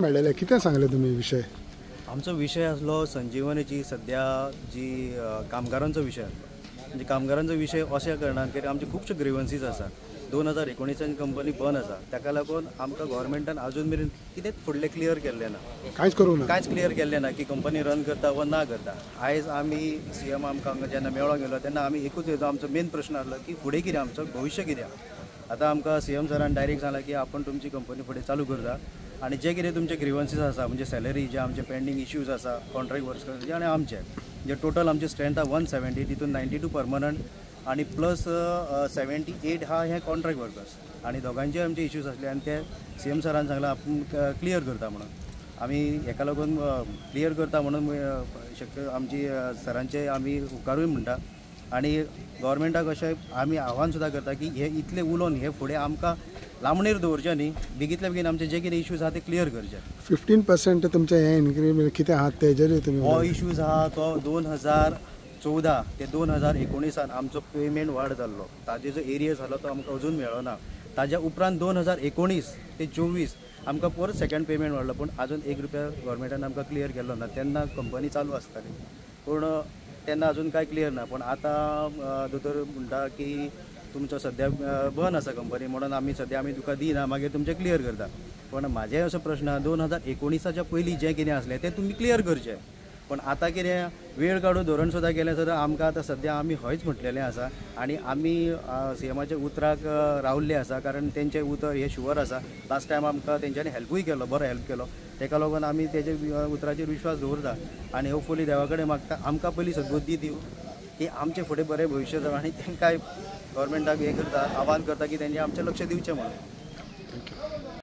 मेळ्ळेले कितें सांगले तुमी विषय? आमचो विषय आसलो संजीवनीची सद्या जी कामगारांचो विशय आसलो. म्हणजे कामगारांचो विशय अशा कारणान की आमचे खुबशे ग्रीवन्सीस आसा. 2019 कंपनी बंद आसा, ताका लागून आमकां गव्हर्मेंटान अजून मेरेन कितेंच फुडलें क्लियर केल्लें ना. कांयच क्लियर केल्लें ना की कंपनी रन करता वा ना करता. आयज आमी सीएम आमकां जेन्ना मेळोंक गेलो तेन्ना आमी एकूच येतो, आमचो मेन प्रश्न आसलो की फुडें कितें आमचो भविश्य कितें. आतां आमकां सीएम सरान डायरेक्ट सांगलां की आपण तुमची कंपनी फुडें चालू करता आणि जे कितें तुमचे ग्रीवन्सीस आसा म्हणजे सॅलरी जे आमचे पेंडींग इश्यूज आसा कॉन्ट्रॅक्ट वर्कर्स आनी आमचे जे टोटल आमची स्ट्रेंथ आसा 170 तितून 92 परमनंट आणि प्लस 78 हा हे कॉन्ट्रॅक्ट वर्कर्स आणि दोगांचे आमचे इश्यूज आसले आणि ते सीएम सरान सांगलां आपूण क्लियर करता म्हणून. आमी हेका लागून क्लियर करता म्हणून शक्य आमची सरांचे आमी उपकारूय म्हणटा आणि गव्हर्मेंटाक अशें आमी आव्हान सुद्दां करता की हे इतले उलोवन हे फुडें आमकां लांबणेर दवरचें न्ही, बेगींतल्या बेगीन आमचे जे कितें इश्यूज आसा ते क्लियर करचे. 15% तुमचे हे इन्क्रीमेंट कितें आहात तेजेर तुमी हो इश्यूज आहा तो 2014 ते 2019 आमचो पेमेंट वाड जाल्लो. ताजे जो एरिया जालो तो आमकां अजून मेळ्ळो ना. ताज्या उपरांत 2019 ते 24 आमकां परत सेकंड पेमेंट वाडलो, पूण आजून ₹1 गव्हर्मेंटान आमकां क्लियर केल्लो ना. तेन्ना कंपनी चालू आसताली पूण तेन्ना अजून कांय क्लियर ना. पूण आतां दोतोर म्हणटा की तुमचो सद्या बंद आसा कंपनी म्हणून आमी तुका दिना, मागीर तुमचें क्लियर करता. पण म्हाजे असो प्रश्न 2019च्या पयलीं जें कितें आसलें तें तुमी क्लियर करचें. पण आतां कितें वेळ काडून धोरण सुद्दां केलें सुद्दां आमकां आतां सद्या आमी हयच म्हटलेलें आसा आनी आमी सीएमाच्या उतराक रावल्ले आसा, कारण तेंचें उतर हें शुवर आसा. लास्ट टायम आमकां तेंच्यांनी हेल्पूय केलो, बरो हेल्प केलो. तेका लागून आमी तेजे उतराचेर विश्वास दवरता आनी होपफुली देवा कडेन मागता आमकां पयलीं सद्बुद्धी दिवं की आमचे फुडें बरें भविश्य जावं. आनी तेंकांय गव्हर्मेंटाक हें करता, आव्हान करता की तेंचें आमचें लक्ष दिवचें म्हणून.